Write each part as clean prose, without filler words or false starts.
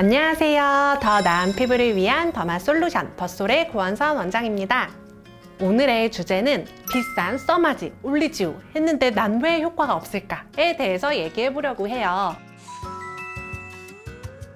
안녕하세요. 더 나은 피부를 위한 더마 솔루션 더솔의 고원선 원장입니다. 오늘의 주제는 비싼 써마지, 올리지오 했는데 난 왜 효과가 없을까에 대해서 얘기해 보려고 해요.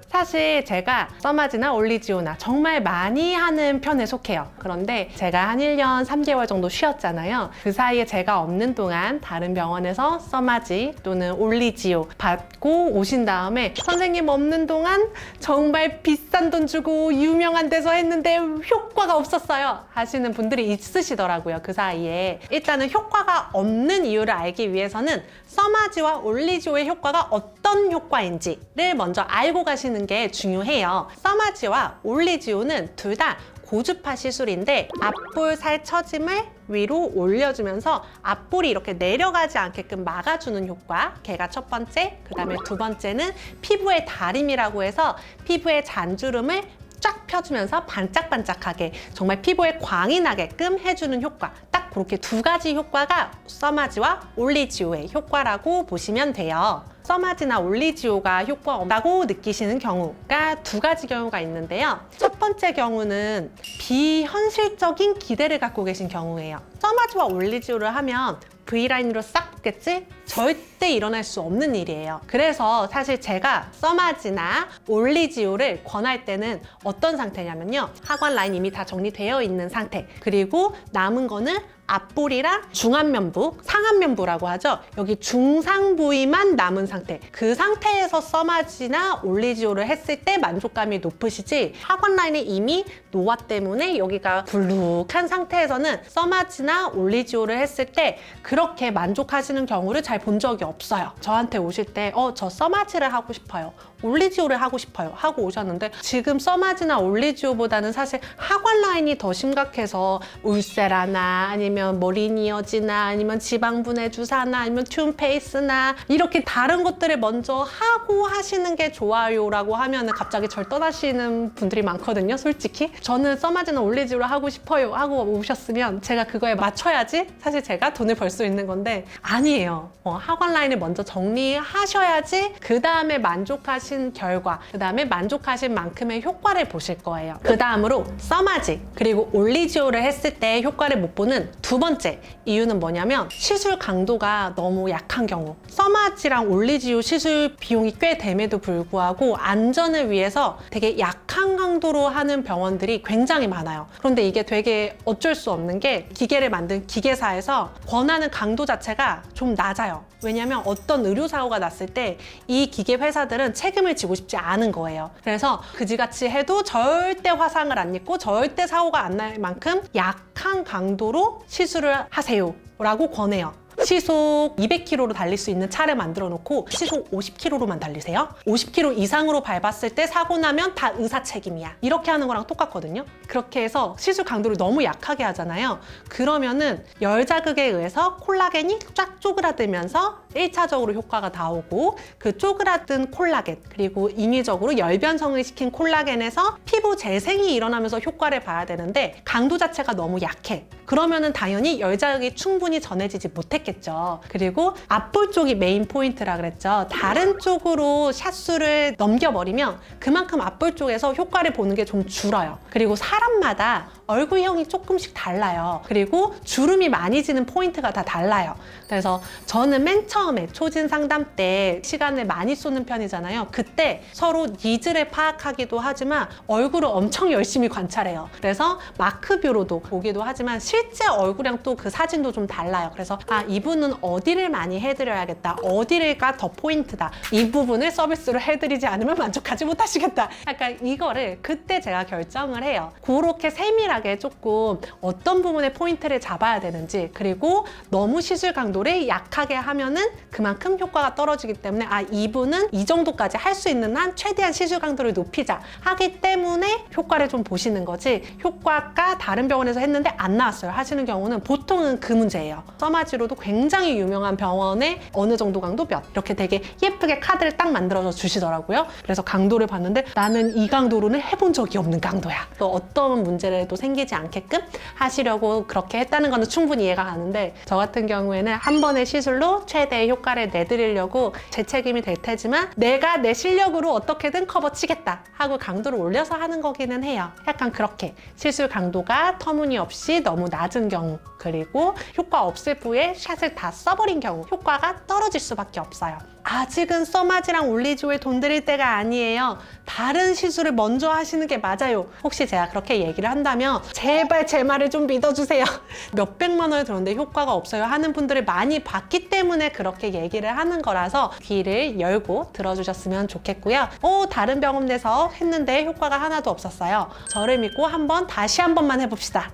사실 제가 써마지나 올리지오나 정말 많이 하는 편에 속해요. 그런데 제가 한 1년 3개월 정도 쉬었잖아요. 그 사이에 제가 없는 동안 다른 병원에서 써마지 또는 올리지오 받고 오신 다음에 선생님 없는 동안 정말 비싼 돈 주고 유명한 데서 했는데 효과가 없었어요 하시는 분들이 있으시더라고요. 그 사이에 일단은 효과가 없는 이유를 알기 위해서는 써마지와 올리지오의 효과가 어떤 효과인지를 먼저 알고 가시는 게 중요해요. 써마지와 올리지오는 둘 다 고주파 시술인데 앞볼 살 처짐을 위로 올려주면서 앞볼이 이렇게 내려가지 않게끔 막아주는 효과, 걔가 첫 번째. 그 다음에 두 번째는 피부의 다림이라고 해서 피부의 잔주름을 쫙 펴주면서 반짝반짝하게 정말 피부에 광이 나게끔 해주는 효과, 딱 그렇게 두 가지 효과가 써마지와 올리지오의 효과라고 보시면 돼요. 써마지나 올리지오가 효과 없다고 느끼시는 경우가 두 가지 경우가 있는데요. 첫 번째 경우는 비현실적인 기대를 갖고 계신 경우예요. 써마지와 올리지오를 하면 V라인으로 싹 붙겠지? 절대 일어날 수 없는 일이에요. 그래서 사실 제가 써마지나 올리지오를 권할 때는 어떤 상태냐면요. 하관 라인 이미 다 정리되어 있는 상태, 그리고 남은 거는 앞볼이랑 중안면부, 상안면부라고 하죠. 여기 중상 부위만 남은 상태. 그 상태에서 써마지나 올리지오를 했을 때 만족감이 높으시지, 하관 라인이 이미 노화 때문에 여기가 불룩한 상태에서는 써마지나 올리지오를 했을 때 그렇게 만족하시는 경우를 잘 본 적이 없어요. 저한테 오실 때 저 써마지를 하고 싶어요, 올리지오를 하고 싶어요 하고 오셨는데, 지금 써마지나 올리지오보다는 사실 하관 라인이 더 심각해서 울세라나 아니면 머리니어지나 아니면 지방분해 주사나 아니면 튠페이스나 이렇게 다른 것들을 먼저 하고 하시는 게 좋아요 라고 하면 갑자기 절 떠나시는 분들이 많거든요. 솔직히 저는 써마지나 올리지오를 하고 싶어요 하고 오셨으면 제가 그거에 맞춰야지 사실 제가 돈을 벌 수 있는 건데, 아니에요. 하관 라인을 먼저 정리하셔야지 그 다음에 만족하신 결과, 그 다음에 만족하신 만큼의 효과를 보실 거예요. 그 다음으로 써마지 그리고 올리지오를 했을 때 효과를 못 보는 두 번째 이유는 뭐냐면 시술 강도가 너무 약한 경우. 써마지랑 올리지오 시술 비용이 꽤 됨에도 불구하고 안전을 위해서 되게 약한 강도로 하는 병원들이 굉장히 많아요. 그런데 이게 되게 어쩔 수 없는 게 기계를 만든 기계사에서 권하는 강도 자체가 좀 낮아요. 왜냐면 어떤 의료사고가 났을 때 이 기계 회사들은 책임을 지고 싶지 않은 거예요. 그래서 그지같이 해도 절대 화상을 안 입고 절대 사고가 안 날 만큼 약한 강도로 시술을 하세요 라고 권해요. 시속 200km로 달릴 수 있는 차를 만들어 놓고 시속 50km로만 달리세요. 50km 이상으로 밟았을 때 사고 나면 다 의사 책임이야. 이렇게 하는 거랑 똑같거든요. 그렇게 해서 시술 강도를 너무 약하게 하잖아요. 그러면은 열 자극에 의해서 콜라겐이 쫙 쪼그라들면서 1차적으로 효과가 나오고, 그 쪼그라든 콜라겐 그리고 인위적으로 열 변성을 시킨 콜라겐에서 피부 재생이 일어나면서 효과를 봐야 되는데 강도 자체가 너무 약해. 그러면은 당연히 열 자극이 충분히 전해지지 못했겠죠. 그리고 앞볼 쪽이 메인 포인트라 그랬죠. 다른 쪽으로 샷수를 넘겨버리면 그만큼 앞볼 쪽에서 효과를 보는 게 좀 줄어요. 그리고 사람마다 얼굴형이 조금씩 달라요. 그리고 주름이 많이 지는 포인트가 다 달라요. 그래서 저는 맨 처음에 초진 상담 때 시간을 많이 쏟는 편이잖아요. 그때 서로 니즈를 파악하기도 하지만 얼굴을 엄청 열심히 관찰해요. 그래서 마크뷰로도 보기도 하지만 실제 얼굴이랑 또 그 사진도 좀 달라요. 그래서 이분은 어디를 많이 해드려야겠다, 어디가 더 포인트다, 이 부분을 서비스로 해드리지 않으면 만족하지 못하시겠다, 약간 이거를 그때 제가 결정을 해요. 그렇게 세밀하게 조금 어떤 부분에 포인트를 잡아야 되는지, 그리고 너무 시술 강도를 약하게 하면은 그만큼 효과가 떨어지기 때문에 이분은 이 정도까지 할 수 있는 한 최대한 시술 강도를 높이자 하기 때문에 효과를 좀 보시는 거지, 효과가 다른 병원에서 했는데 안 나왔어요 하시는 경우는 보통은 그 문제예요. 써마지로도 굉장히 유명한 병원에 어느 정도 강도 몇, 이렇게 되게 예쁘게 카드를 딱 만들어서 주시더라고요. 그래서 강도를 봤는데 나는 이 강도로는 해본 적이 없는 강도야. 또 어떤 문제를 또 생기지 않게끔 하시려고 그렇게 했다는 거는 충분히 이해가 가는데, 저 같은 경우에는 한 번의 시술로 최대의 효과를 내드리려고 제 책임이 될 테지만 내가 내 실력으로 어떻게든 커버 치겠다 하고 강도를 올려서 하는 거기는 해요. 약간 그렇게 시술 강도가 터무니없이 너무 낮은 경우, 그리고 효과 없을 부위에 샷을 다 써버린 경우 효과가 떨어질 수밖에 없어요. 아직은 써마지랑 올리지오에 돈 들일 때가 아니에요. 다른 시술을 먼저 하시는 게 맞아요. 혹시 제가 그렇게 얘기를 한다면 제발 제 말을 좀 믿어주세요. 몇백만 원을 들었는데 효과가 없어요 하는 분들을 많이 봤기 때문에 그렇게 얘기를 하는 거라서 귀를 열고 들어주셨으면 좋겠고요. 다른 병원에서 했는데 효과가 하나도 없었어요. 저를 믿고 다시 한 번만 해봅시다.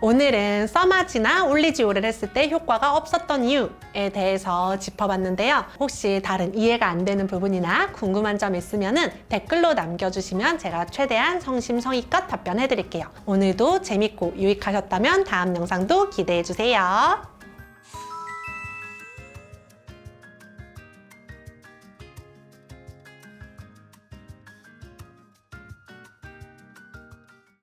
오늘은 써마지나 올리지오를 했을 때 효과가 없었던 이유에 대해서 짚어봤는데요. 혹시 다른 이해가 안 되는 부분이나 궁금한 점 있으면 댓글로 남겨주시면 제가 최대한 성심성의껏 답변해드릴게요. 오늘도 재밌고 유익하셨다면 다음 영상도 기대해주세요.